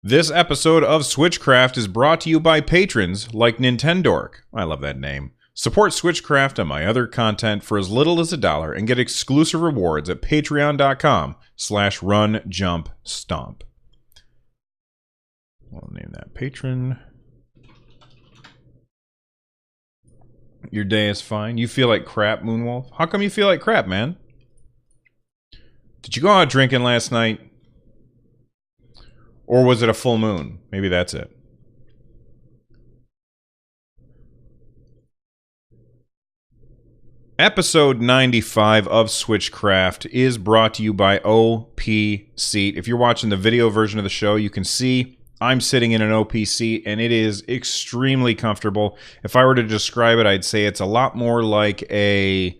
This episode of Switchcraft is brought to you by patrons like Nintendork. I love that name. Support Switchcraft and my other content for as little as $1 and get exclusive rewards at patreon.com/runjumpstomp. I'll name that patron. Your day is fine. You feel like crap, Moonwolf? How come you feel like crap, man? Did you go out drinking last night? Or was it a full moon? Maybe that's it. Episode 95 of Switchcraft is brought to you by OP Seat. If you're watching the video version of the show, you can see I'm sitting in an OP seat, and it is extremely comfortable. If I were to describe it, I'd say it's a lot more like a...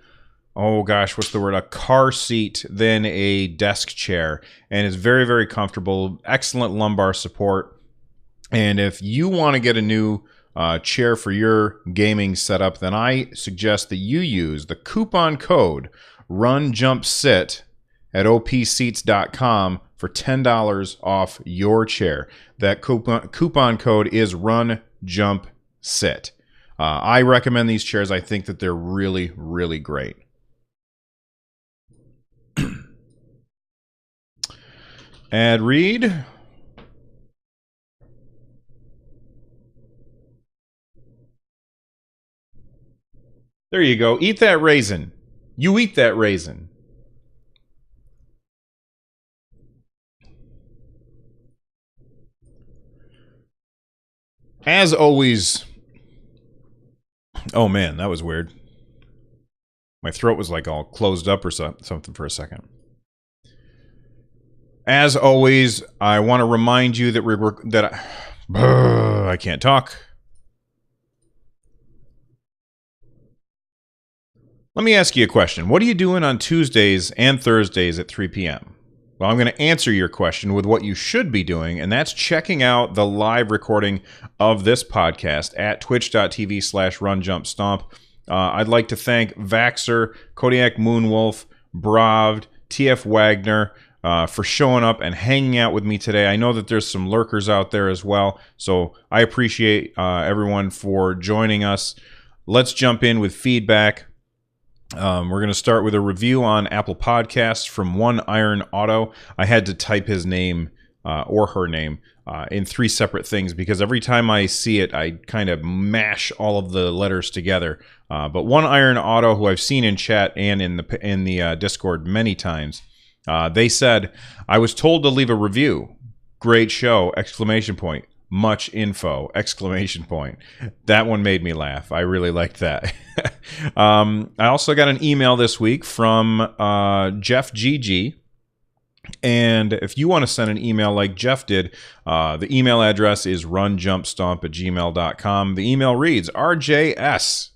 oh gosh, what's the word? A car seat than a desk chair. And it's very, very comfortable. Excellent lumbar support. And if you want to get a new chair for your gaming setup, then I suggest that you use the coupon code RUNJUMPSIT at opseats.com for $10 off your chair. That coupon code is RUNJUMPSIT. I recommend these chairs. I think that they're really, really great. Ad read. There you go. Eat that raisin. You eat that raisin. As always... oh man, that was weird. My throat was like all closed up or something for a second. As always, I want to remind you that I can't talk. Let me ask you a question. What are you doing on Tuesdays and Thursdays at 3 p.m.? Well, I'm going to answer your question with what you should be doing, and that's checking out the live recording of this podcast at twitch.tv/runjumpstomp. I'd like to thank Vaxxer, Kodiak Moonwolf, Bravd, TF Wagner, for showing up and hanging out with me today. I know that there's some lurkers out there as well, so I appreciate everyone for joining us. Let's jump in with feedback. We're going to start with a review on Apple Podcasts from One Iron Auto. I had to type his name or her name in 3 separate things because every time I see it, I kind of mash all of the letters together. But One Iron Auto, who I've seen in chat and in the Discord many times, they said, I was told to leave a review. Great show! Exclamation point. Much info! Exclamation point. That one made me laugh. I really liked that. I also got an email this week from Jeff GG. And if you want to send an email like Jeff did, the email address is runjumpstomp@gmail.com. The email reads, RJS: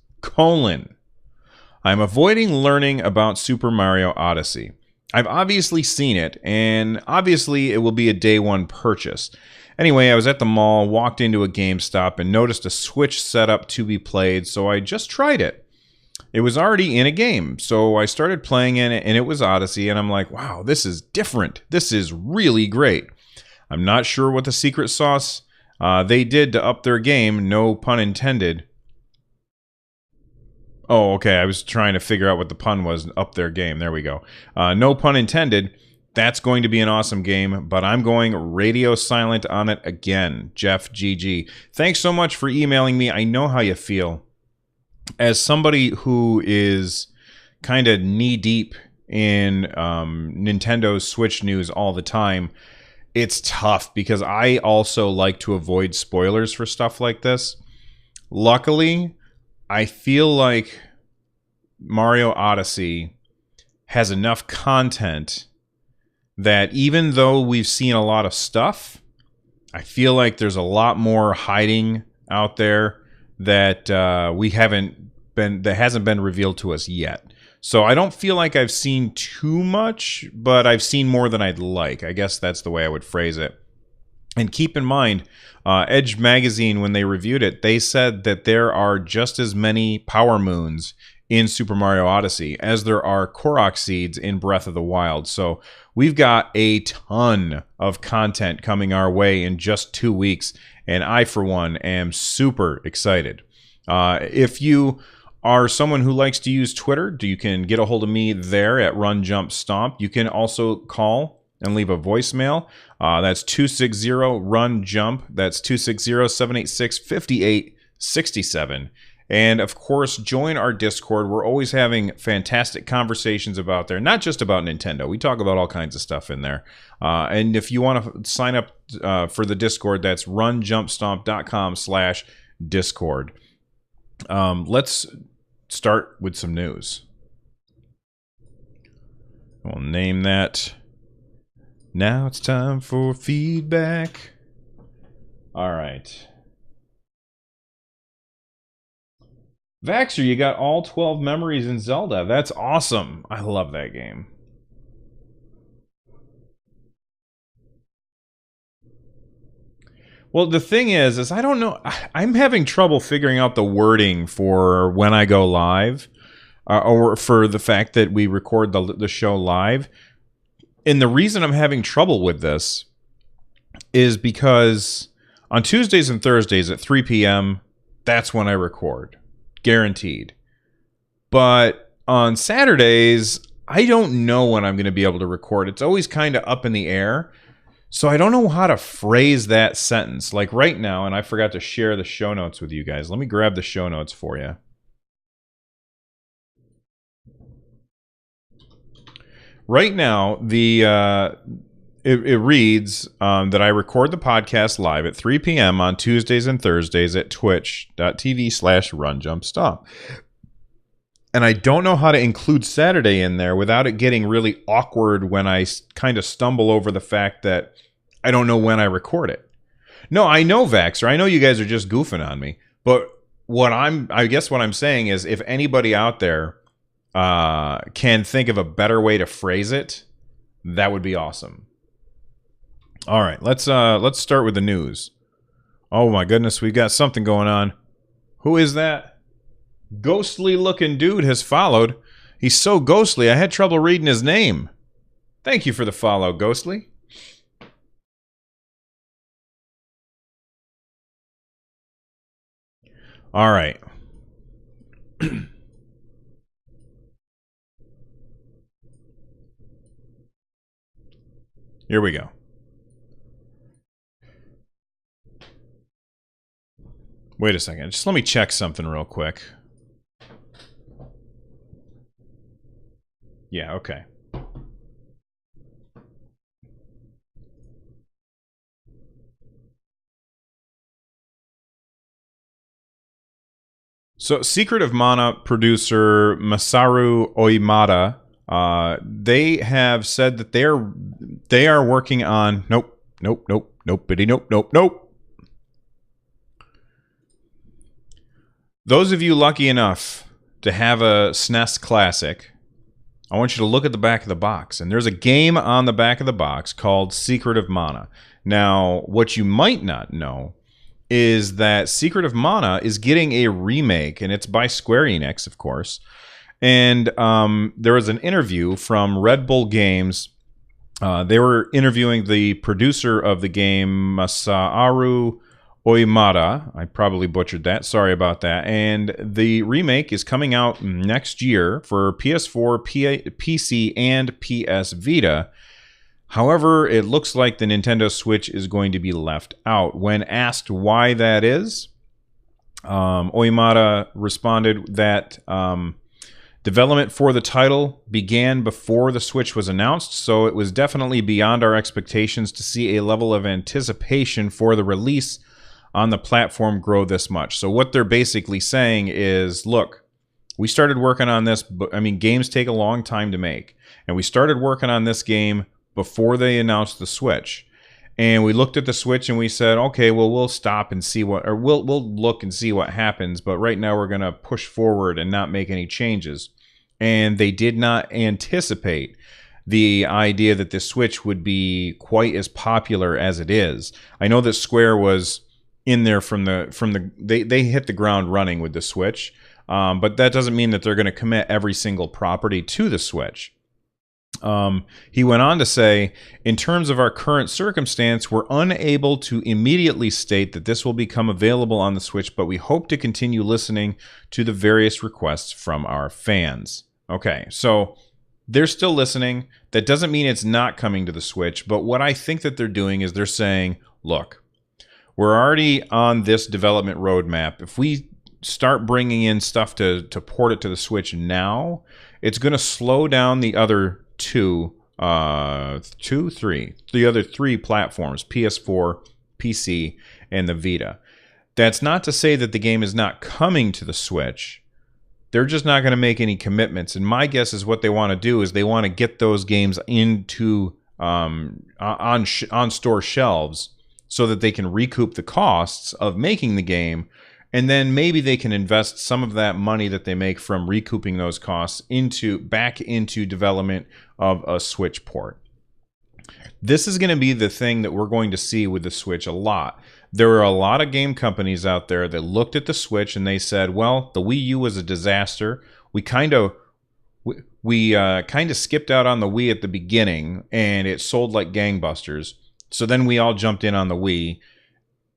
I'm avoiding learning about Super Mario Odyssey. I've obviously seen it, and obviously it will be a day one purchase. Anyway, I was at the mall, walked into a GameStop, and noticed a Switch setup to be played, so I just tried it. It was already in a game, so I started playing in it, and it was Odyssey, and I'm like, wow, this is different. This is really great. I'm not sure what the secret sauce they did to up their game, no pun intended. Oh, okay, I was trying to figure out what the pun was, up their game. There we go. No pun intended. That's going to be an awesome game, but I'm going radio silent on it again. Jeff GG. Thanks so much for emailing me. I know how you feel. As somebody who is kind of knee-deep in Nintendo's Switch news all the time, it's tough because I also like to avoid spoilers for stuff like this. Luckily, I feel like Mario Odyssey has enough content that even though we've seen a lot of stuff, I feel like there's a lot more hiding out there that hasn't been revealed to us yet. So I don't feel like I've seen too much, but I've seen more than I'd like. I guess that's the way I would phrase it. And keep in mind, Edge Magazine, when they reviewed it, they said that there are just as many power moons in Super Mario Odyssey, as there are Korok seeds in Breath of the Wild. So we've got a ton of content coming our way in just 2 weeks, and I, for one, am super excited. If you are someone who likes to use Twitter, you can get a hold of me there at Run Jump Stomp. You can also call and leave a voicemail. That's 260-RUN-JUMP. That's 260-786-5867. And, of course, join our Discord. We're always having fantastic conversations about there, not just about Nintendo. We talk about all kinds of stuff in there. And if you want to sign up for the Discord, that's runjumpstomp.com/Discord. Let's start with some news. We'll name that. Now it's time for feedback. All right. Vaxxer, you got all 12 memories in Zelda. That's awesome. I love that game. Well, the thing is I don't know. I'm having trouble figuring out the wording for when I go live, or for the fact that we record the show live. And the reason I'm having trouble with this is because on Tuesdays and Thursdays at 3 p.m., that's when I record. Guaranteed. But on Saturdays, I don't know when I'm going to be able to record. It's always kind of up in the air. So I don't know how to phrase that sentence. Like right now, and I forgot to share the show notes with you guys. Let me grab the show notes for you. Right now, it reads that I record the podcast live at 3 p.m. on Tuesdays and Thursdays at twitch.tv/runjumpstomp. And I don't know how to include Saturday in there without it getting really awkward when I kind of stumble over the fact that I don't know when I record it. No, I know, Vaxxer. I know you guys are just goofing on me. But I guess what I'm saying is, if anybody out there can think of a better way to phrase it, that would be awesome. All right, let's start with the news. Oh my goodness, we've got something going on. Who is that? Ghostly looking dude has followed. He's so ghostly, I had trouble reading his name. Thank you for the follow, Ghostly. All right. Here we go. Wait a second. Just let me check something real quick. Yeah, okay. So, Secret of Mana producer Masaru Oimada, they have said that they are working on nope. Those of you lucky enough to have a SNES Classic, I want you to look at the back of the box, and there's a game on the back of the box called Secret of Mana. Now, what you might not know is that Secret of Mana is getting a remake, and it's by Square Enix, of course. And there was an interview from Red Bull Games. They were interviewing the producer of the game, Masaru Oimada. I probably butchered that. Sorry about that. And the remake is coming out next year for PS4, PC, and PS Vita. However, it looks like the Nintendo Switch is going to be left out. When asked why that is, Oimada responded that development for the title began before the Switch was announced, so it was definitely beyond our expectations to see a level of anticipation for the release on the platform grow this much. So what they're basically saying is, look, we started working on this, but I mean, games take a long time to make, and we started working on this game before they announced the Switch. And we looked at the Switch and we said, okay, well, we'll stop and see what, or we'll look and see what happens, but right now we're going to push forward and not make any changes. And they did not anticipate the idea that the Switch would be quite as popular as it is. I know that Square was in there from the they hit the ground running with the Switch. But that doesn't mean that they're going to commit every single property to the Switch. He went on to say, in terms of our current circumstance, we're unable to immediately state that this will become available on the Switch, but we hope to continue listening to the various requests from our fans. Okay, so they're still listening. That doesn't mean it's not coming to the Switch, but what I think that they're doing is they're saying, look, we're already on this development roadmap. If we start bringing in stuff to port it to the Switch now, it's going to slow down the other the other three platforms, PS4, PC, and the Vita. That's not to say that the game is not coming to the Switch. They're just not going to make any commitments. And my guess is what they want to do is they want to get those games into on store shelves so that they can recoup the costs of making the game. And then maybe they can invest some of that money that they make from recouping those costs back into development of a Switch port. This is going to be the thing that we're going to see with the Switch a lot. There are a lot of game companies out there that looked at the Switch and they said, well, the Wii U was a disaster. We kind of skipped out on the Wii at the beginning and it sold like gangbusters. So then we all jumped in on the Wii.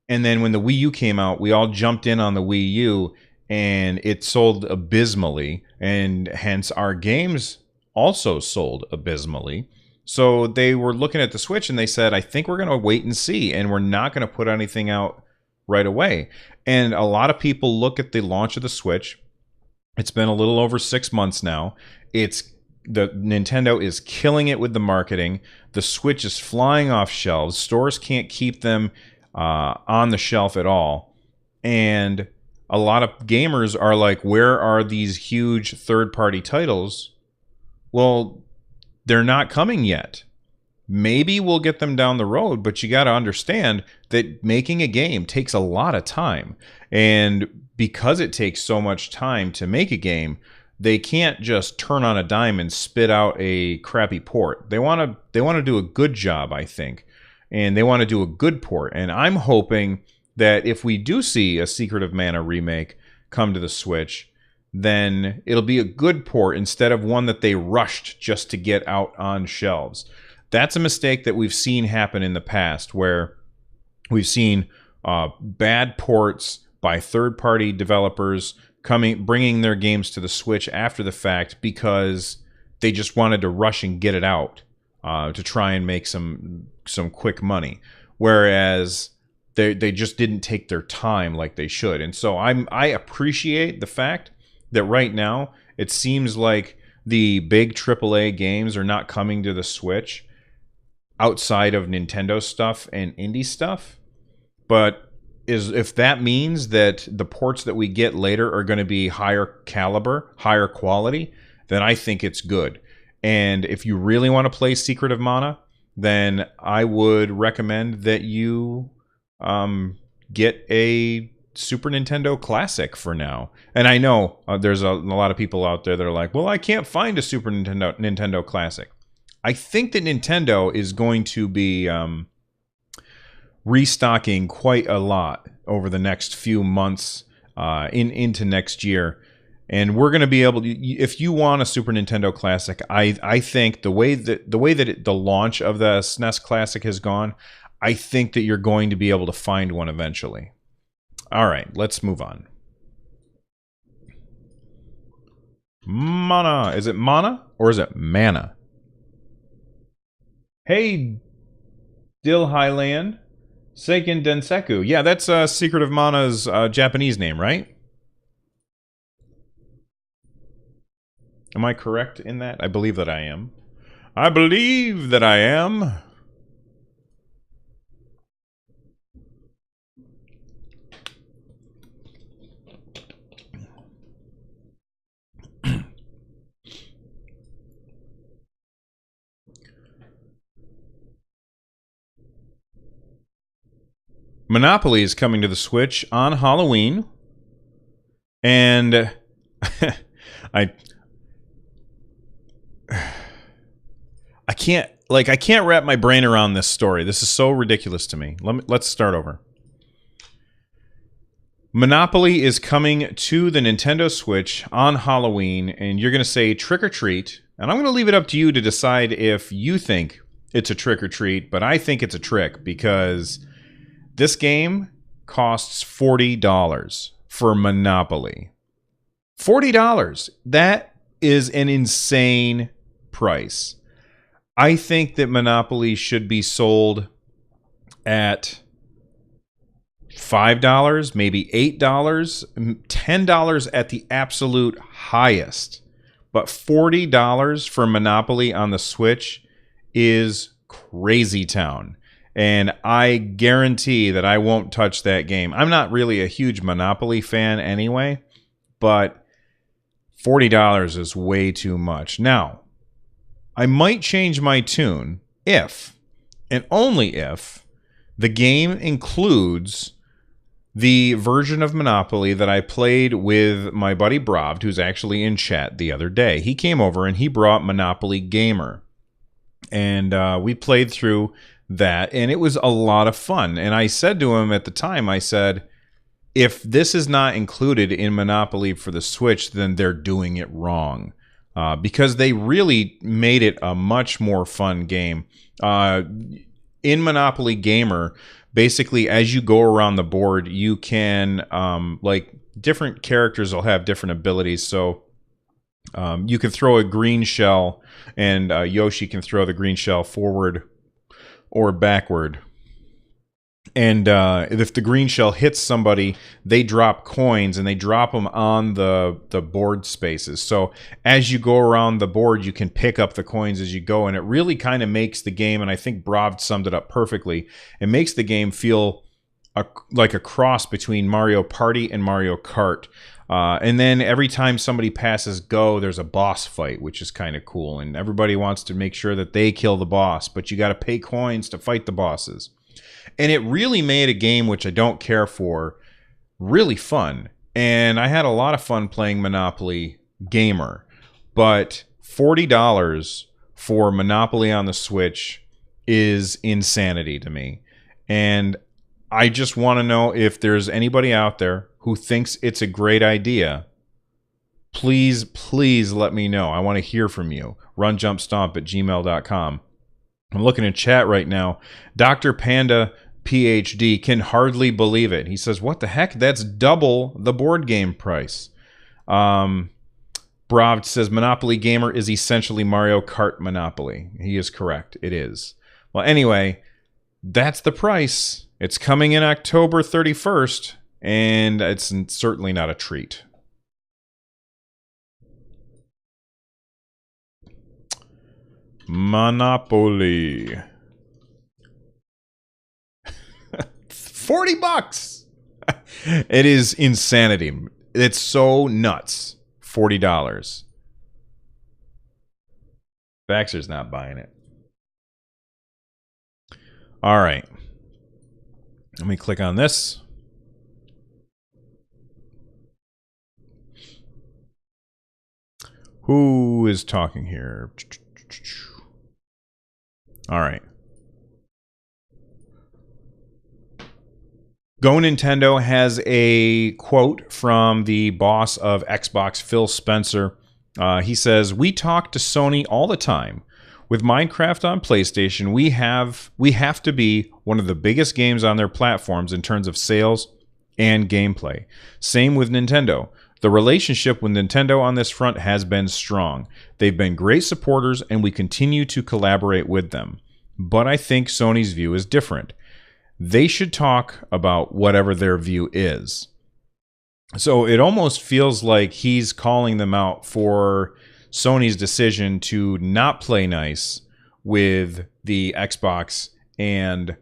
And then when the Wii U came out, we all jumped in on the Wii U and it sold abysmally. And hence our games also sold abysmally. So they were looking at the Switch and they said, I think we're going to wait and see. And we're not going to put anything out right away. And a lot of people look at the launch of the Switch. It's been a little over 6 months now. Nintendo is killing it with the marketing. The Switch is flying off shelves. Stores can't keep them on the shelf at all. And a lot of gamers are like, where are these huge third-party titles? Well, they're not coming yet. Maybe we'll get them down the road, but you got to understand that making a game takes a lot of time. And because it takes so much time to make a game, they can't just turn on a dime and spit out a crappy port. They want to do a good job, I think. And they want to do a good port. And I'm hoping that if we do see a Secret of Mana remake come to the Switch, then it'll be a good port instead of one that they rushed just to get out on shelves. That's a mistake that we've seen happen in the past, where we've seen bad ports by third-party developers bringing their games to the Switch after the fact because they just wanted to rush and get it out to try and make some quick money, whereas they just didn't take their time like they should. And so I appreciate the fact that right now it seems like the big AAA games are not coming to the Switch outside of Nintendo stuff and indie stuff. But if that means that the ports that we get later are going to be higher caliber, higher quality, then I think it's good. And if you really want to play Secret of Mana, then I would recommend that you get a Super Nintendo Classic for now. And I know there's a lot of people out there that are like, well, I can't find a Super Nintendo Classic. I think that Nintendo is going to be restocking quite a lot over the next few months into next year. And we're going to be able to, if you want a Super Nintendo Classic, I think the way that the launch of the SNES Classic has gone, I think that you're going to be able to find one eventually. All right, let's move on. Mana. Is it Mana or is it Mana? Hey, Dil Highland. Seiken Denseku. Yeah, that's Secret of Mana's Japanese name, right? Am I correct in that? I believe that I am. I believe that I am. Monopoly is coming to the Switch on Halloween. And I can't wrap my brain around this story. This is so ridiculous to me. Let's start over. Monopoly is coming to the Nintendo Switch on Halloween, and you're going to say trick or treat. And I'm going to leave it up to you to decide if you think it's a trick or treat, but I think it's a trick because this game costs $40 for Monopoly. $40. That is an insane price. I think that Monopoly should be sold at $5, maybe $8, $10 at the absolute highest. But $40 for Monopoly on the Switch is crazy town. And I guarantee that I won't touch that game. I'm not really a huge Monopoly fan anyway, but $40 is way too much. Now, I might change my tune if, and only if, the game includes the version of Monopoly that I played with my buddy Bravd, who's actually in chat the other day. He came over and he brought Monopoly Gamer. And we played through that, and it was a lot of fun. And I said to him at the time, I said, if this is not included in Monopoly for the Switch, then they're doing it wrong. Because they really made it a much more fun game. In Monopoly Gamer, basically, as you go around the board, you can, like, different characters will have different abilities. So you can throw a green shell, and Yoshi can throw the green shell forward or backward. And if the green shell hits somebody, they drop coins, and they drop them on the board spaces. So as you go around the board, you can pick up the coins as you go, and it really kind of makes the game, and I think Bravd summed it up perfectly, it makes the game feel like a cross between Mario Party and Mario Kart. And then every time somebody passes go, there's a boss fight, which is kind of cool, and everybody wants to make sure that they kill the boss, but you got to pay coins to fight the bosses. And it really made a game, which I don't care for, really fun. And I had a lot of fun playing Monopoly Gamer. But $40 for Monopoly on the Switch is insanity to me. And I just want to know if there's anybody out there who thinks it's a great idea. Please, please let me know. I want to hear from you. runjumpstomp@gmail.com. I'm looking in chat right now. Dr. Panda PhD can hardly believe it. He says, what the heck? That's double the board game price. Bravd says, Monopoly Gamer is essentially Mario Kart Monopoly. He is correct. It is. Well, anyway, that's the price. It's coming in October 31st, and it's certainly not a treat. Monopoly. $40. It is insanity. It's so nuts. $40. Baxter's not buying it. All right. Let me click on this. Who is talking here? All right. Go Nintendo has a quote from the boss of Xbox, Phil Spencer. He says, "We talk to Sony all the time. With Minecraft on PlayStation, we have to be one of the biggest games on their platforms in terms of sales and gameplay. Same with Nintendo. The relationship with Nintendo on this front has been strong. They've been great supporters, and we continue to collaborate with them. But I think Sony's view is different. They should talk about whatever their view is." So it almost feels like he's calling them out for Sony's decision to not play nice with the Xbox and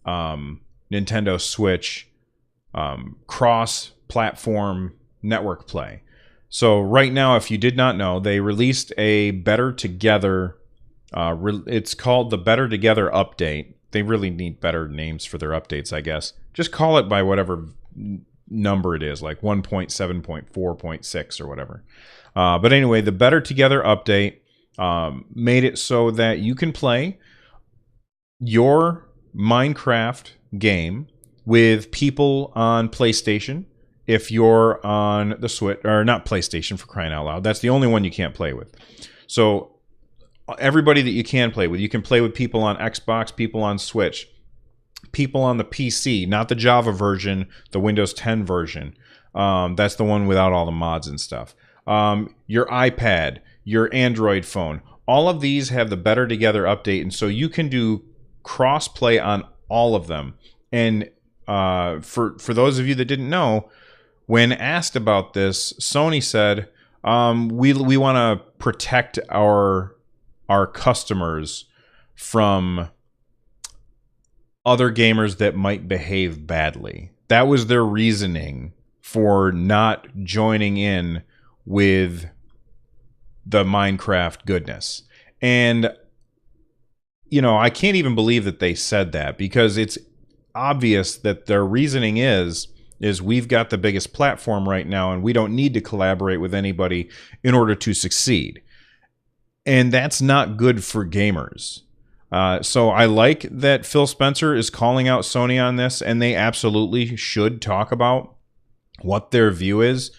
Nintendo Switch cross-platform network play. So right now, if you did not know, they released a Better Together, it's called the Better Together update. They really need better names for their updates, I guess. Just call it by whatever number it is, like 1.7.4.6 or whatever. But anyway, the Better Together update made it so that you can play your Minecraft game with people on PlayStation if you're on the Switch, or not PlayStation, for crying out loud. That's the only one you can't play with. So everybody that you can play with people on Xbox, people on Switch, people on the PC, not the Java version, the Windows 10 version. That's the one without all the mods and stuff. Your iPad, your Android phone, all of these have the Better Together update, and so you can do cross-play on all of them. And for those of you that didn't know, when asked about this, Sony said, we want to protect our customers from other gamers that might behave badly. That was their reasoning for not joining in with the Minecraft goodness. And, you know, I can't even believe that they said that, because it's obvious that their reasoning is we've got the biggest platform right now and we don't need to collaborate with anybody in order to succeed. And that's not good for gamers. So I like that Phil Spencer is calling out Sony on this, and they absolutely should talk about what their view is,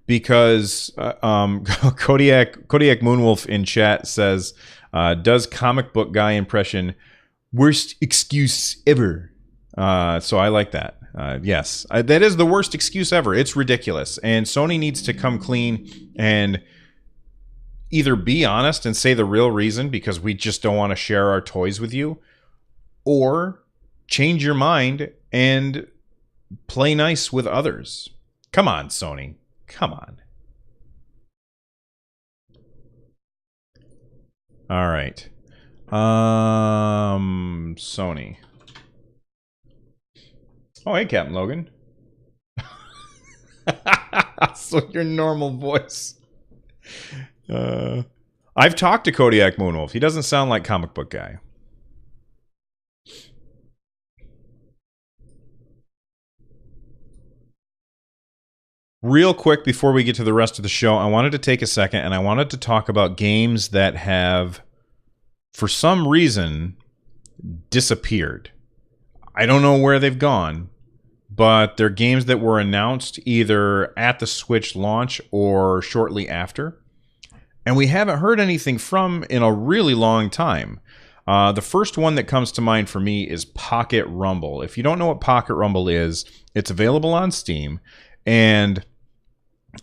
because Kodiak Moonwolf in chat says, does comic book guy impression, worst excuse ever. So I like that. Yes, that is the worst excuse ever. It's ridiculous. And Sony needs to come clean and either be honest and say the real reason, because we just don't want to share our toys with you, or change your mind and play nice with others. Come on, Sony. Come on. All right. Sony. Oh, hey, Captain Logan. So your normal voice. I've talked to Kodiak Moonwolf. He doesn't sound like comic book guy. Real quick before we get to the rest of the show, I wanted to take a second and I wanted to talk about games that have, for some reason, disappeared. I don't know where they've gone, but they're games that were announced either at the Switch launch or shortly after, and we haven't heard anything from in a really long time. The first one that comes to mind for me is Pocket Rumble. If you don't know what Pocket Rumble is, it's available on Steam, and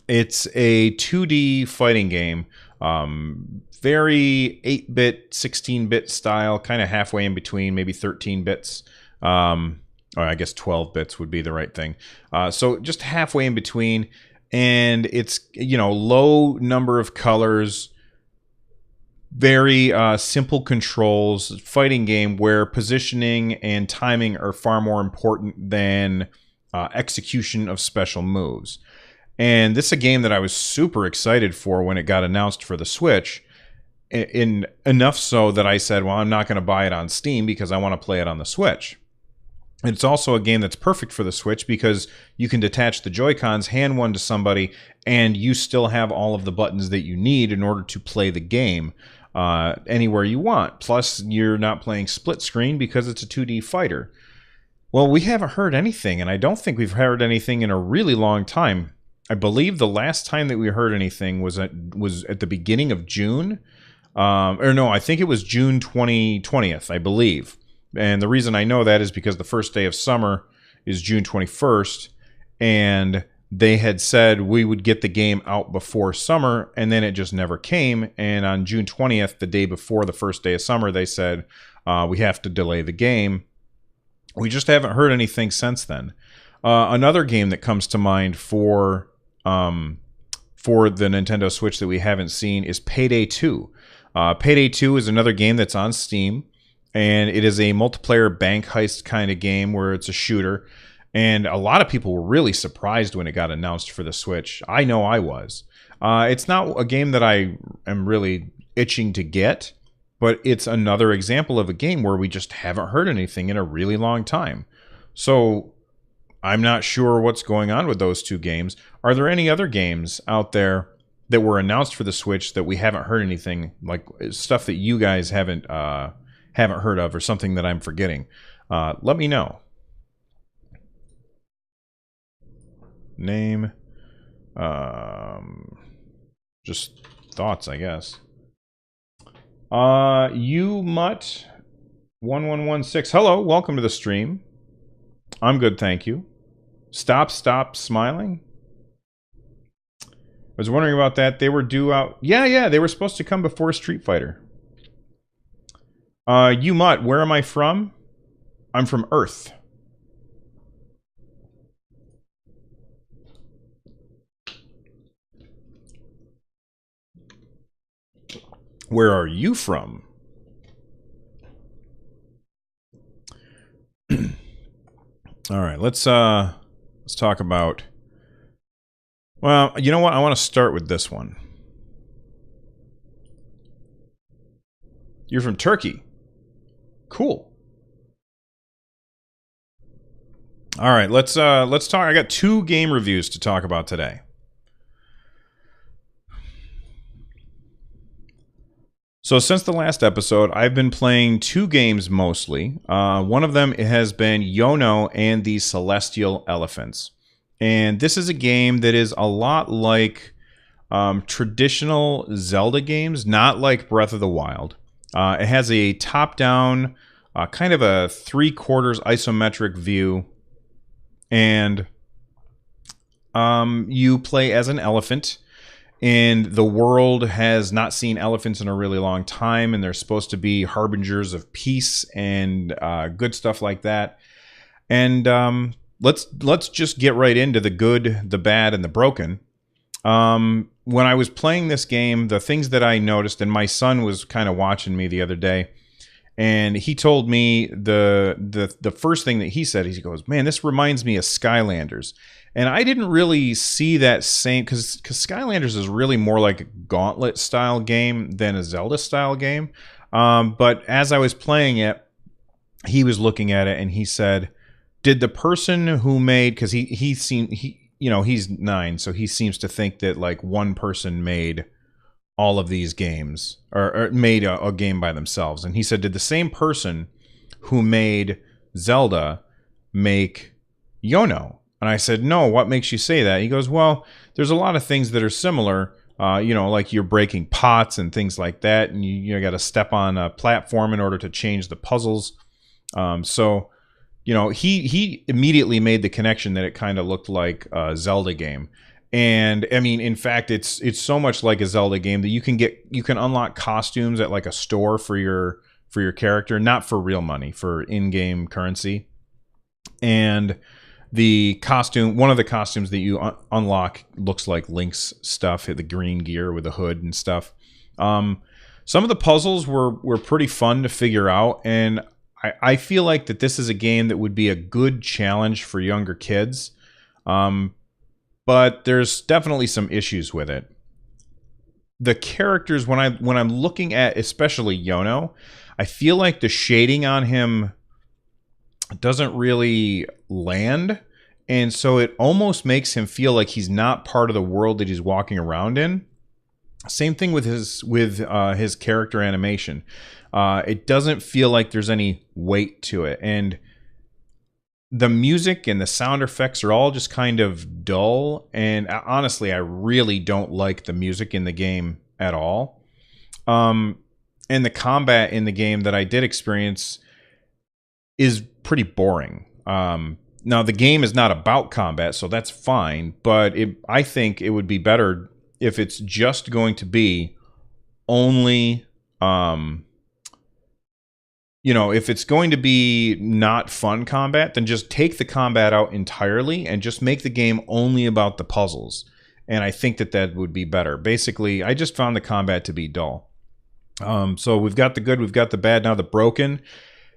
it's a 2D fighting game, very 8-bit, 16-bit style, kind of halfway in between, maybe 13 bits. Or I guess 12 bits would be the right thing. So just halfway in between, and it's, you know, low number of colors, very simple controls, fighting game where positioning and timing are far more important than execution of special moves. And this is a game that I was super excited for when it got announced for the Switch, in enough so that I said, well, I'm not going to buy it on Steam because I want to play it on the Switch. It's also a game that's perfect for the Switch because you can detach the Joy-Cons, hand one to somebody, and you still have all of the buttons that you need in order to play the game anywhere you want. Plus, you're not playing split screen because it's a 2D fighter. Well, we haven't heard anything, and I don't think we've heard anything in a really long time. I believe the last time that we heard anything was at the beginning of June. Or no, I think it was June 20th, I believe. And the reason I know that is because the first day of summer is June 21st, and they had said we would get the game out before summer, and then it just never came. And on June 20th, the day before the first day of summer, they said we have to delay the game. We just haven't heard anything since then. Another game that comes to mind for the Nintendo Switch that we haven't seen is Payday 2. Payday 2 is another game that's on Steam, and it is a multiplayer bank heist kind of game where it's a shooter. And a lot of people were really surprised when it got announced for the Switch. I know I was. It's not a game that I am really itching to get, but it's another example of a game where we just haven't heard anything in a really long time. So I'm not sure what's going on with those two games. Are there any other games out there that were announced for the Switch that we haven't heard anything, like stuff that you guys haven't heard of, or something that I'm forgetting? Let me know. name. Just thoughts, I guess. Mutt1116. Hello, welcome to the stream. I'm good, thank you. Stop smiling. I was wondering about that. They were due out. Yeah, they were supposed to come before Street Fighter. Mutt, where am I from? I'm from Earth. Where are you from? All right, let's talk about. Well, you know what? I want to start with this one. You're from Turkey. Cool. All right, let's talk. I got 2 game reviews to talk about today. So since the last episode, I've been playing 2 games mostly. One of them has been Yono and the Celestial Elephants. And this is a game that is a lot like traditional Zelda games, not like Breath of the Wild. It has a top-down, kind of a 3/4 isometric view. And you play as an elephant. And the world has not seen elephants in a really long time, and they're supposed to be harbingers of peace and good stuff like that. And let's just get right into the good, the bad, and the broken. When I was playing this game, the things that I noticed, and my son was kind of watching me the other day, and he told me the first thing that he said, he goes, "Man, this reminds me of Skylanders." And I didn't really see that same, because Skylanders is really more like a Gauntlet-style game than a Zelda-style game. But as I was playing it, he was looking at it and he said, "Did the person who made?" Because he's 9, so he seems to think that like one person made all of these games or made a game by themselves. And he said, "Did the same person who made Zelda make Yono?" And I said, "No, what makes you say that?" He goes, "Well, there's a lot of things that are similar, like you're breaking pots and things like that, and you got to step on a platform in order to change the puzzles." So, he immediately made the connection that it kind of looked like a Zelda game. And I mean, in fact, it's so much like a Zelda game that you can unlock costumes at like a store for your character, not for real money, for in-game currency. And one of the costumes that you unlock looks like Link's stuff, the green gear with the hood and stuff. Some of the puzzles were pretty fun to figure out, and I feel like that this is a game that would be a good challenge for younger kids. But there's definitely some issues with it. The characters, when I'm looking at especially Yono, I feel like the shading on him doesn't really land, and so it almost makes him feel like he's not part of the world that he's walking around in. Same thing with his character animation. It doesn't feel like there's any weight to it, and the music and the sound effects are all just kind of dull. And honestly, I really don't like the music in the game at all. And the combat in the game that I did experience is pretty boring. Now, the game is not about combat, so that's fine. But I think it would be better if it's just going to be only, if it's going to be not fun combat, then just take the combat out entirely and just make the game only about the puzzles. And I think that would be better. Basically, I just found the combat to be dull. So we've got the good, we've got the bad, now the broken.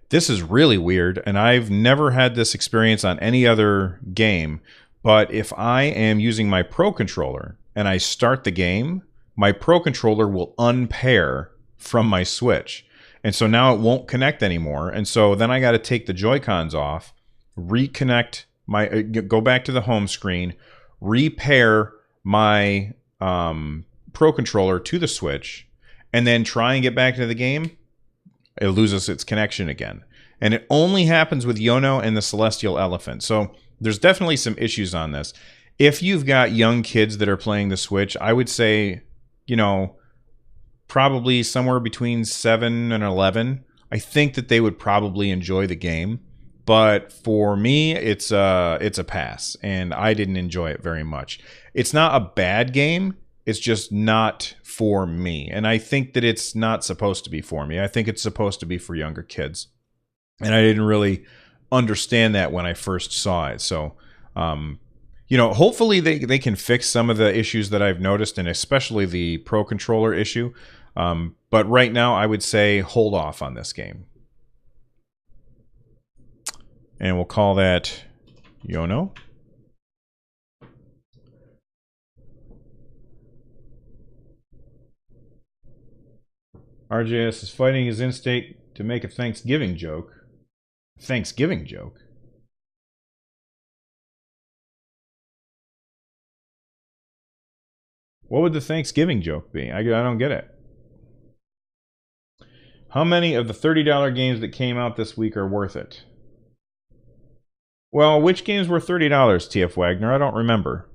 This is really weird, and I've never had this experience on any other game. But if I am using my Pro Controller and I start the game, my Pro Controller will unpair from my Switch. And so now it won't connect anymore. And so then I got to take the Joy-Cons off, reconnect go back to the home screen, repair my Pro Controller to the Switch, and then try and get back to the game. It loses its connection again. And it only happens with Yono and the Celestial Elephant. So there's definitely some issues on this. if you've got young kids that are playing the Switch, I would say, you know, probably somewhere between 7 and 11. I think that they would probably enjoy the game. But for me, it's a pass, and I didn't enjoy it very much. It's not a bad game. It's just not for me. And I think that it's not supposed to be for me. I think it's supposed to be for younger kids. And I didn't really understand that when I first saw it. So, you know, hopefully they can fix some of the issues that I've noticed, and especially the Pro Controller issue. But right now, I would say hold off on this game. And we'll call that Yono. RJS is fighting his instinct to make a Thanksgiving joke. Thanksgiving joke? What would the Thanksgiving joke be? I don't get it. How many of the $30 games that came out this week are worth it? Well, which games were $30, TF Wagner? I don't remember.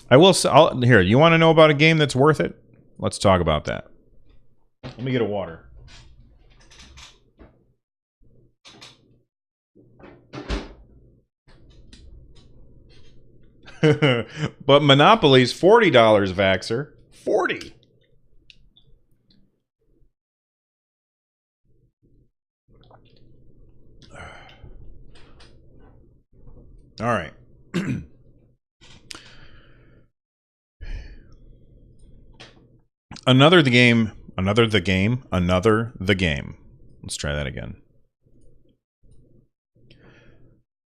I will say, here, you want to know about a game that's worth it? Let's talk about that. Let me get a water. But Monopoly's $40, Vaxxer. 40. All right. Another the game. Let's try that again.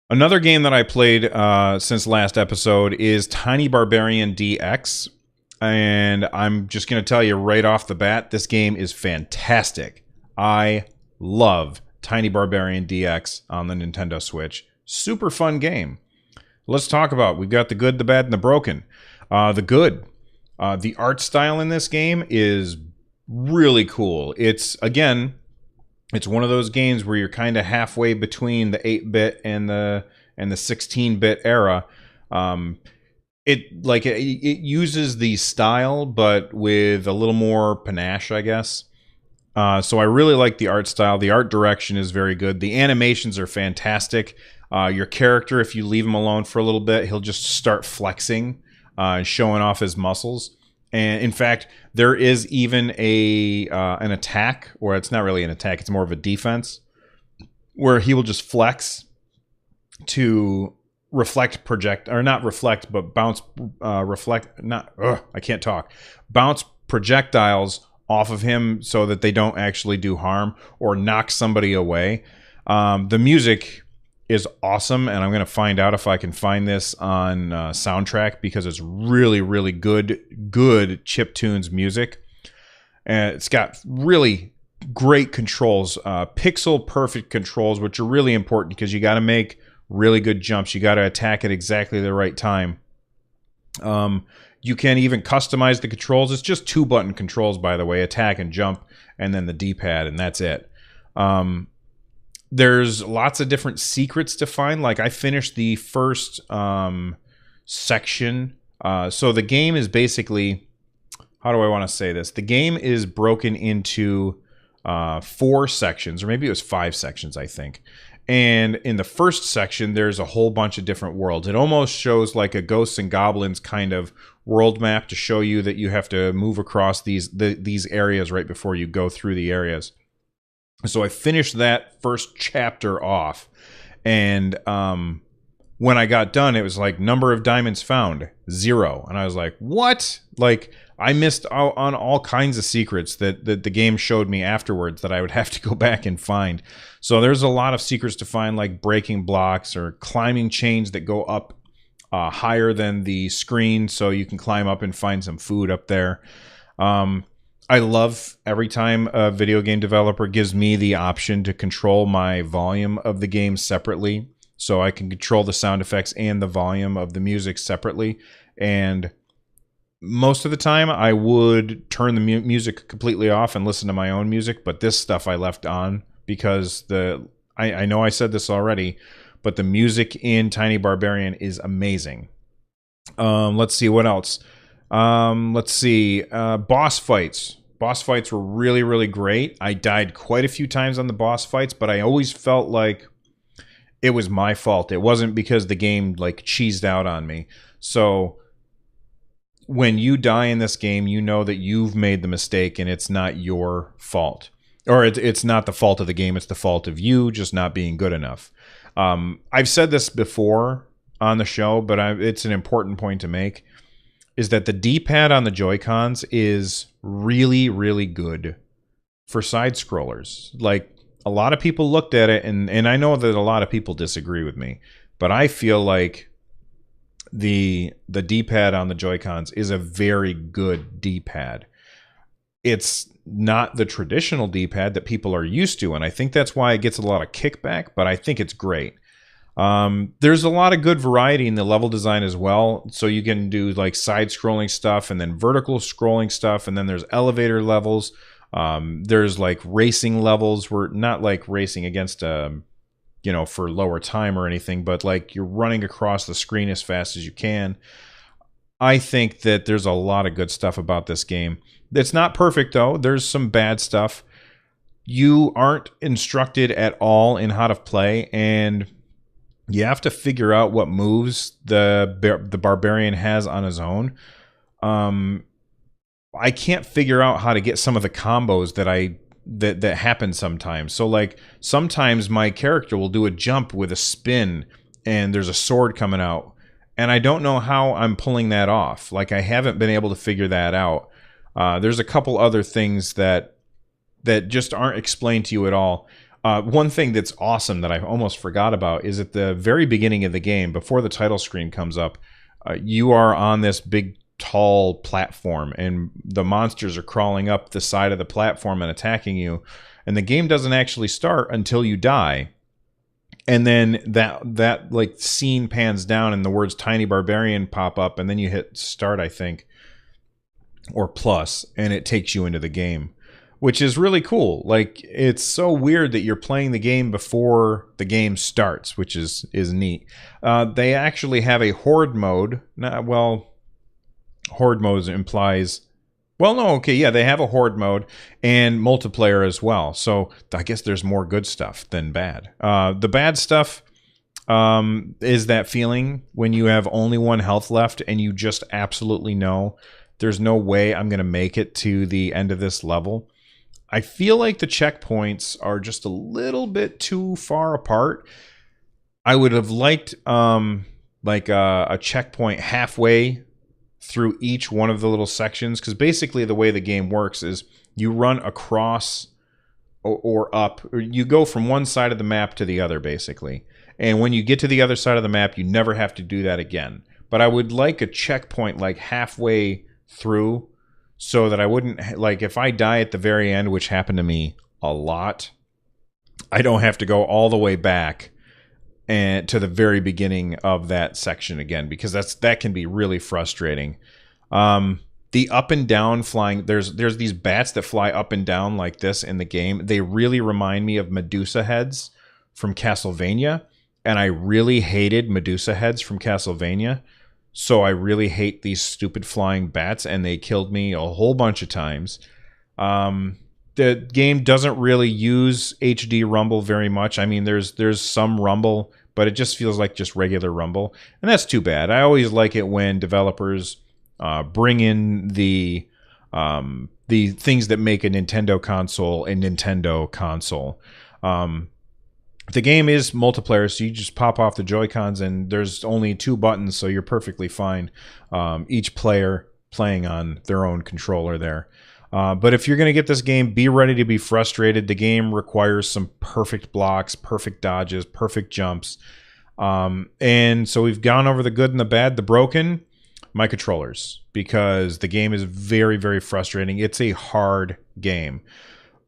Another game that I played since last episode is Tiny Barbarian DX. And I'm just going to tell you right off the bat, this game is fantastic. I love Tiny Barbarian DX on the Nintendo Switch. Super fun game. Let's talk about, we've got the good, the bad, and the broken. The good. The art style in this game is really cool. It's, again, it's one of those games where you're kind of halfway between the 8-bit and the 16-bit era. It uses the style, but with a little more panache, I guess. So I really like the art style. The art direction is very good. The animations are fantastic. Your character, if you leave him alone for a little bit, he'll just start flexing and showing off his muscles. And in fact, there is even an attack, or it's not really an attack, it's more of a defense, where he will just flex to reflect project, or not reflect, but bounce, I can't talk. Bounce projectiles off of him so that they don't actually do harm or knock somebody away. The music is awesome, and I'm going to find out if I can find this on soundtrack, because it's really, really good chiptunes music. And it's got really great controls, pixel perfect controls, which are really important because you got to make really good jumps. You got to attack at exactly the right time. You can even customize the controls. It's just 2-button controls, by the way, attack and jump, and then the D-pad, and that's it. There's lots of different secrets to find. Like, I finished the first section. So the game is basically, how do I want to say this? The game is broken into 4 sections, or maybe it was 5 sections, I think. And in the first section, there's a whole bunch of different worlds. It almost shows like a Ghosts and Goblins kind of world map to show you that you have to move across these areas right before you go through the areas. So I finished that first chapter off, and when I got done, it was like, number of diamonds found, 0. And I was like, what? Like, I missed out on all kinds of secrets that the game showed me afterwards that I would have to go back and find. So there's a lot of secrets to find, like breaking blocks or climbing chains that go up higher than the screen, so you can climb up and find some food up there. I love every time a video game developer gives me the option to control my volume of the game separately, so I can control the sound effects and the volume of the music separately. And most of the time, I would turn the music completely off and listen to my own music, but this stuff I left on because I know I said this already, but the music in Tiny Barbarian is amazing. Let's see what else. Let's see. Boss fights. Boss fights were really, really great. I died quite a few times on the boss fights, but I always felt like it was my fault. It wasn't because the game like cheesed out on me. So when you die in this game, you know that you've made the mistake and it's not your fault. Or it's not the fault of the game. It's the fault of you just not being good enough. I've said this before on the show, but it's an important point to make, is that the D-pad on the Joy-Cons is really, really good for side-scrollers. Like, a lot of people looked at it, and I know that a lot of people disagree with me, but I feel like the D-pad on the Joy-Cons is a very good D-pad. It's not the traditional D-pad that people are used to, and I think that's why it gets a lot of kickback, but I think it's great. There's a lot of good variety in the level design as well, so you can do like side-scrolling stuff and then vertical scrolling stuff, and then there's elevator levels. There's like racing levels where not like racing against for lower time or anything, but like you're running across the screen as fast as you can. I think that there's a lot of good stuff about this game. It's not perfect though. There's some bad stuff. You aren't instructed at all in how to play, and you have to figure out what moves the barbarian has on his own. I can't figure out how to get some of the combos that happen sometimes. So like sometimes my character will do a jump with a spin and there's a sword coming out, and I don't know how I'm pulling that off. Like I haven't been able to figure that out. There's a couple other things that just aren't explained to you at all. One thing that's awesome that I almost forgot about is at the very beginning of the game, before the title screen comes up, you are on this big tall platform and the monsters are crawling up the side of the platform and attacking you, and the game doesn't actually start until you die. And then that like scene pans down and the words Tiny Barbarian pop up, and then you hit start, I think, or plus, and it takes you into the game, which is really cool. Like, it's so weird that you're playing the game before the game starts, which is neat. They actually have a horde mode. Horde mode implies... Well, no, okay, yeah, they have a horde mode and multiplayer as well. So I guess there's more good stuff than bad. The bad stuff is that feeling when you have only one health left and you just absolutely know there's no way I'm going to make it to the end of this level. I feel like the checkpoints are just a little bit too far apart. I would have liked a checkpoint halfway through each one of the little sections, because basically the way the game works is you run across or up, or you go from one side of the map to the other basically, and when you get to the other side of the map you never have to do that again. But I would like a checkpoint like halfway through, so that I wouldn't, like, if I die at the very end, which happened to me a lot, I don't have to go all the way back and to the very beginning of that section again, because that can be really frustrating. The up and down flying, there's these bats that fly up and down like this in the game. They really remind me of Medusa heads from Castlevania, and I really hated Medusa heads from Castlevania. So I really hate these stupid flying bats, and they killed me a whole bunch of times. The game doesn't really use HD rumble very much. I mean, there's some rumble, but it just feels like just regular rumble, and that's too bad. I always like it when developers bring in the things that make a Nintendo console. The game is multiplayer, so you just pop off the Joy-Cons, and there's only 2 buttons, so you're perfectly fine. Each player playing on their own controller there. But if you're going to get this game, be ready to be frustrated. The game requires some perfect blocks, perfect dodges, perfect jumps. And so we've gone over the good and the bad. The broken, my controllers, because the game is very, very frustrating. It's a hard game,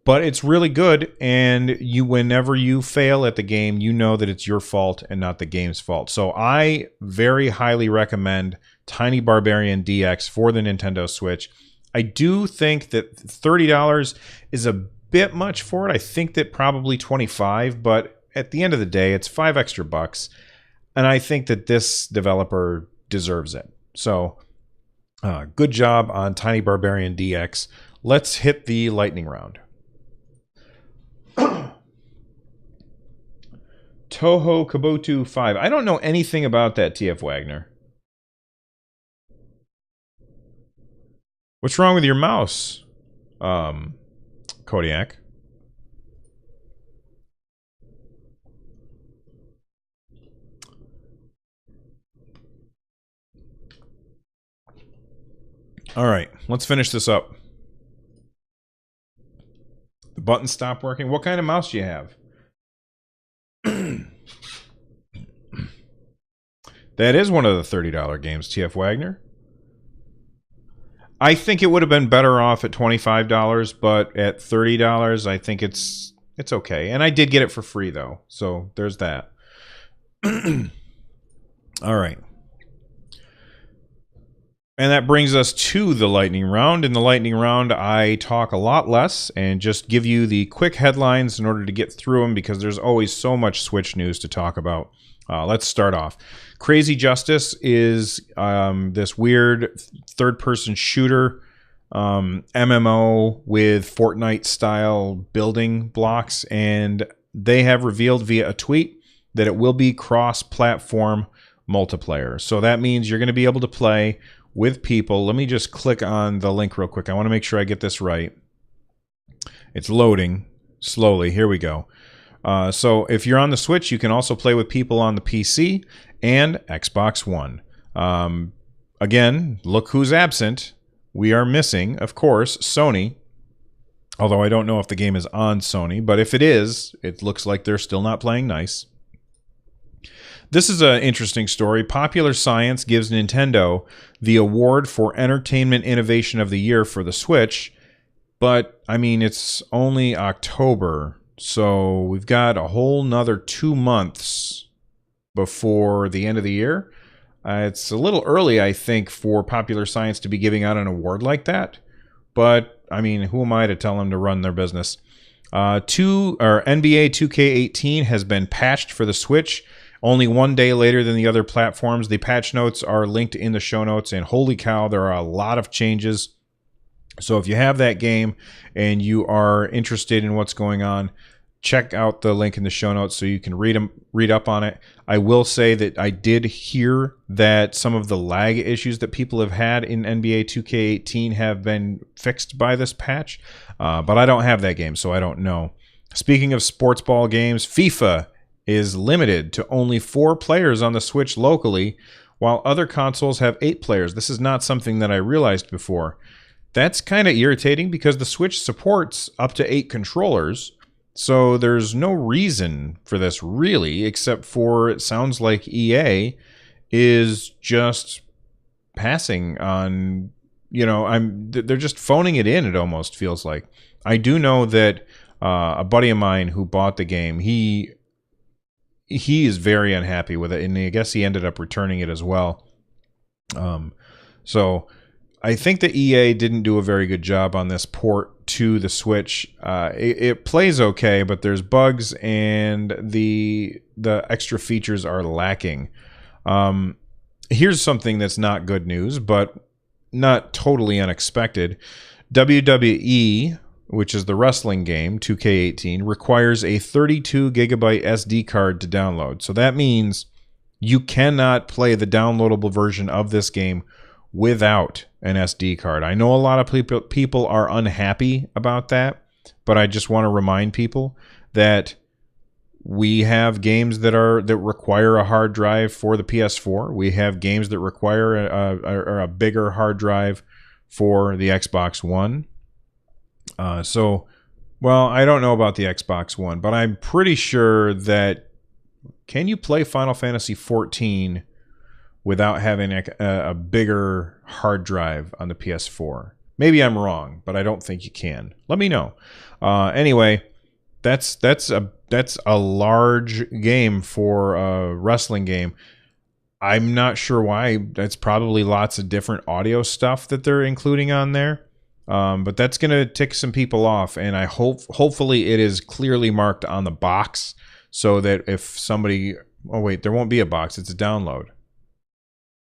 but it's really good. And whenever you fail at the game, you know that it's your fault and not the game's fault. So I very highly recommend Tiny Barbarian DX for the Nintendo Switch. I do think that $30 is a bit much for it. I think that probably $25, but at the end of the day, it's $5 extra, and I think that this developer deserves it. So good job on Tiny Barbarian DX. Let's hit the lightning round. Toho Kabuto 5. I don't know anything about that, TF Wagner. What's wrong with your mouse, Kodiak? All right, let's finish this up. The button stopped working. What kind of mouse do you have? That is one of the $30 games, TF Wagner. I think it would have been better off at $25, but at $30, I think it's okay. And I did get it for free, though, so there's that. All right. And that brings us to the lightning round. In the lightning round, I talk a lot less and just give you the quick headlines in order to get through them because there's always so much Switch news to talk about. Let's start off. Crazy Justice is this weird third-person shooter MMO with Fortnite-style building blocks, and they have revealed via a tweet that it will be cross-platform multiplayer. So that means you're going to be able to play with people. Let me just click on the link real quick. I want to make sure I get this right. It's loading slowly. Here we go. So if you're on the Switch, you can also play with people on the PC and Xbox One. Again, look who's absent. We are missing, of course, Sony. Although I don't know if the game is on Sony, but if it is, it looks like they're still not playing nice. This is an interesting story. Popular Science gives Nintendo the award for Entertainment Innovation of the Year for the Switch, but, I mean, it's only October, so we've got a whole nother 2 months before the end of the year. It's a little early, I think, for Popular Science to be giving out an award like that, but, I mean, who am I to tell them to run their business? NBA 2K18 has been patched for the Switch, only 1 day later than the other platforms. The patch notes are linked in the show notes, and holy cow, there are a lot of changes. So if you have that game and you are interested in what's going on, check out the link in the show notes so you can read up on it. I will say that I did hear that some of the lag issues that people have had in NBA 2K18 have been fixed by this patch, but I don't have that game, so I don't know. Speaking of sports ball games, FIFA is limited to only 4 players on the Switch locally, while other consoles have 8 players. This is not something that I realized before. That's kind of irritating because the Switch supports up to 8 controllers, so there's no reason for this really, except for it sounds like EA is just passing on, you know, they're just phoning it in, it almost feels like. I do know that a buddy of mine who bought the game, he is very unhappy with it, and I guess he ended up returning it as well. So I think that EA didn't do a very good job on this port to the Switch. It plays okay, but there's bugs, and the extra features are lacking. Here's something that's not good news, but not totally unexpected. WWE, which is the wrestling game, 2K18, requires a 32 gigabyte SD card to download. So that means you cannot play the downloadable version of this game without an SD card. I know a lot of people are unhappy about that, but I just want to remind people that we have games that require a hard drive for the PS4. We have games that require a bigger hard drive for the Xbox One. Well, I don't know about the Xbox One, but I'm pretty sure that can you play Final Fantasy XIV without having a bigger hard drive on the PS4? Maybe I'm wrong, but I don't think you can. Let me know. Anyway, that's a large game for a wrestling game. I'm not sure why. That's probably lots of different audio stuff that they're including on there. But that's going to tick some people off, and I hopefully it is clearly marked on the box so that if somebody... Oh, wait, there won't be a box. It's a download.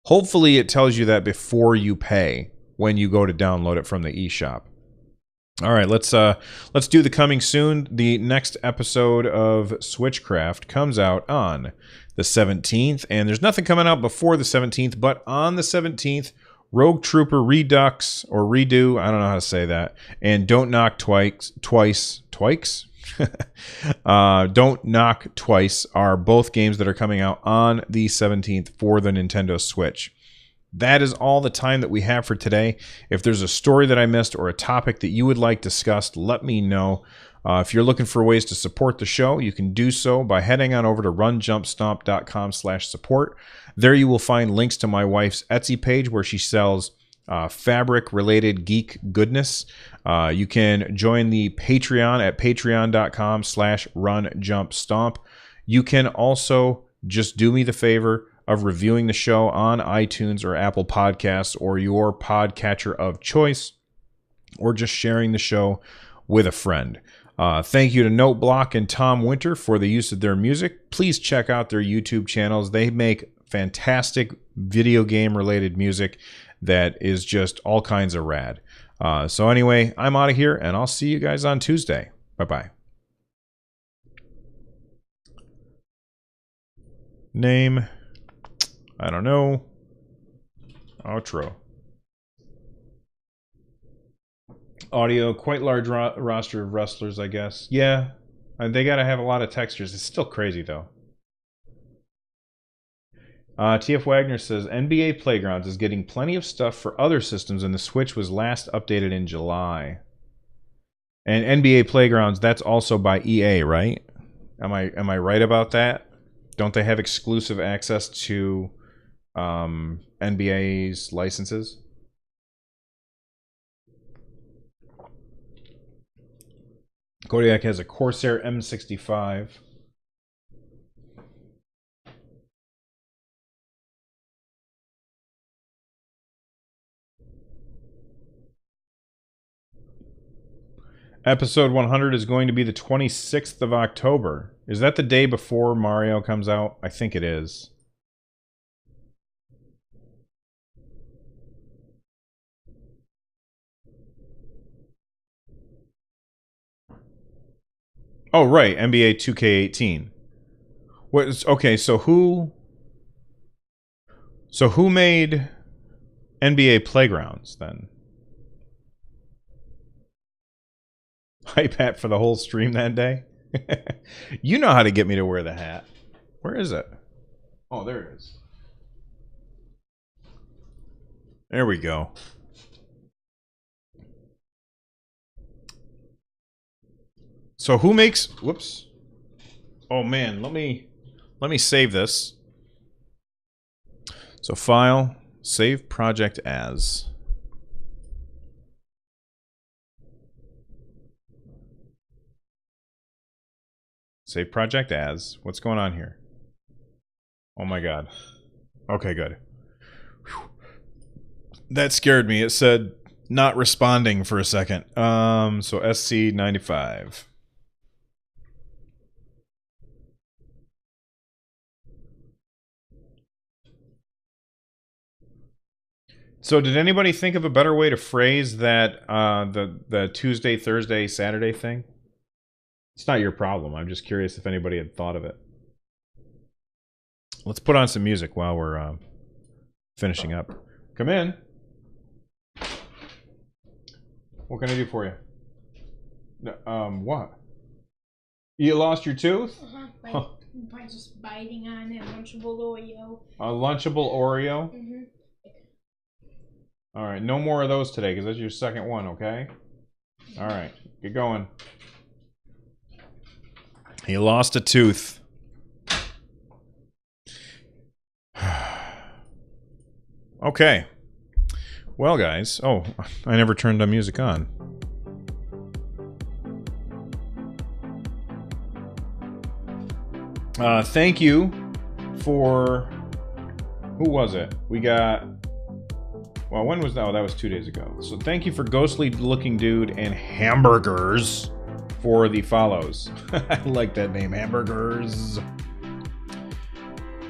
Hopefully it tells you that before you pay when you go to download it from the eShop. All right, let's do the coming soon. The next episode of Switchcraft comes out on the 17th, and there's nothing coming out before the 17th, but on the 17th, Rogue Trooper Redux, or Redo, I don't know how to say that, and Don't Knock Twice? Don't Knock Twice are both games that are coming out on the 17th for the Nintendo Switch. That is all the time that we have for today. If there's a story that I missed or a topic that you would like discussed, let me know. If you're looking for ways to support the show, you can do so by heading on over to runjumpstomp.com/support. There you will find links to my wife's Etsy page where she sells fabric-related geek goodness. You can join the Patreon at patreon.com/runjumpstomp. You can also just do me the favor of reviewing the show on iTunes or Apple Podcasts or your podcatcher of choice, or just sharing the show with a friend. Thank you to Noteblock and Tom Winter for the use of their music. Please check out their YouTube channels. They make fantastic video game related music that is just all kinds of rad. So anyway, I'm out of here, and I'll see you guys on Tuesday. Bye-bye. Name, I don't know. Outro. Audio, quite large roster of wrestlers, I guess. Yeah, they got to have a lot of textures. It's still crazy, though. TF Wagner says, NBA Playgrounds is getting plenty of stuff for other systems, and the Switch was last updated in July. And NBA Playgrounds, that's also by EA, right? Am I right about that? Don't they have exclusive access to NBA's licenses? Kodiak has a Corsair M65. Episode 100 is going to be the 26th of October. Is that the day before Mario comes out? I think it is. Oh, right. NBA 2K18. What is, okay, so who made NBA Playgrounds then? Hype hat for the whole stream that day? You know how to get me to wear the hat. Where is it? Oh, there it is. There we go. So who makes... Whoops. Oh, man. Let me save this. So file, save project as... Save project as. What's going on here? Oh my god. Okay, good. Whew. That scared me. It said not responding for a second. So SC95. So did anybody think of a better way to phrase that the Tuesday, Thursday, Saturday thing? It's not your problem. I'm just curious if anybody had thought of it. Let's put on some music while we're finishing up. Come in. What can I do for you? What? You lost your tooth? By just biting on a Lunchable Oreo. A Lunchable Oreo? Mm-hmm. All right, no more of those today because that's your second one, okay? All right, get going. He lost a tooth. Okay. Well, guys. Oh, I never turned the music on. Thank you for... Who was it? We got... Well, when was that? Oh, that was 2 days ago. So thank you for Ghostly Looking Dude and Hamburgers for the follows. I like that name, Hamburgers.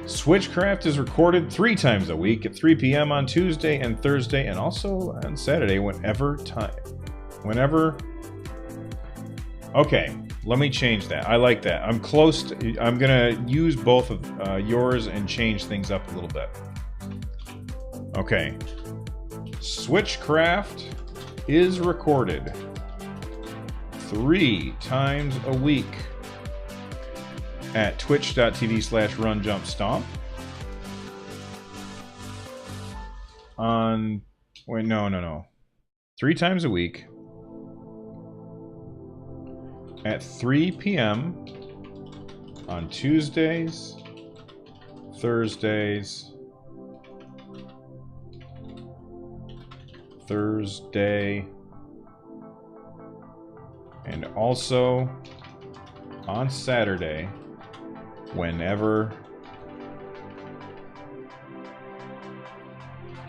Switchcraft is recorded 3 times a week at 3 p.m. on Tuesday and Thursday, and also on Saturday whenever. Okay, let me change that. I like that. I'm close to, I'm gonna use both of yours and change things up a little bit. Okay. Switchcraft is recorded 3 times a week at twitch.tv/runjumpstomp. Wait, no. 3 times a week at 3 p.m. on Tuesdays, Thursday, and also on Saturday, whenever,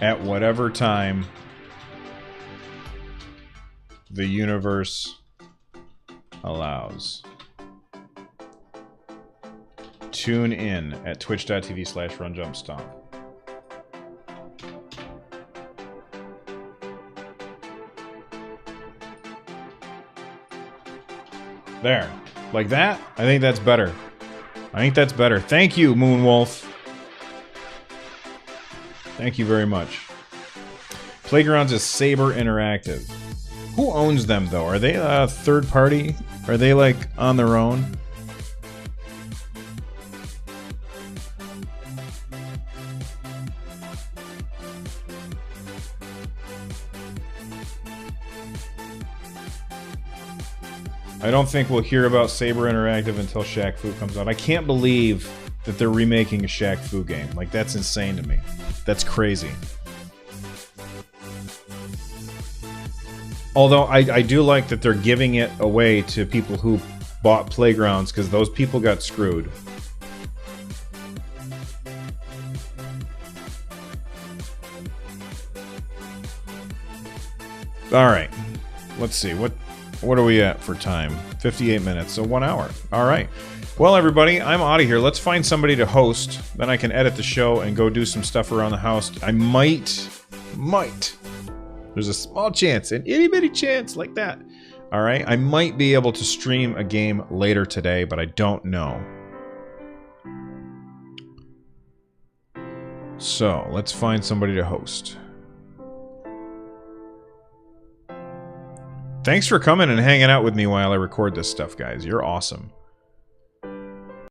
at whatever time the universe allows. Tune in at twitch.tv/runjumpstomp. There. Like that? I think that's better. Thank you, Moonwolf. Thank you very much. Playgrounds is Saber Interactive. Who owns them, though? Are they a third party? Are they, like, on their own? I don't think we'll hear about Saber Interactive until Shaq Fu comes out. I can't believe that they're remaking a Shaq Fu game. Like, that's insane to me. That's crazy. Although, I do like that they're giving it away to people who bought Playgrounds, because those people got screwed. Alright. Let's see. What are we at for time? 58 minutes, so 1 hour. Alright. Well, everybody, I'm out of here. Let's find somebody to host. Then I can edit the show and go do some stuff around the house. I might. There's a small chance, an itty-bitty chance like that. Alright, I might be able to stream a game later today, but I don't know. So, let's find somebody to host. Thanks for coming and hanging out with me while I record this stuff, guys. You're awesome.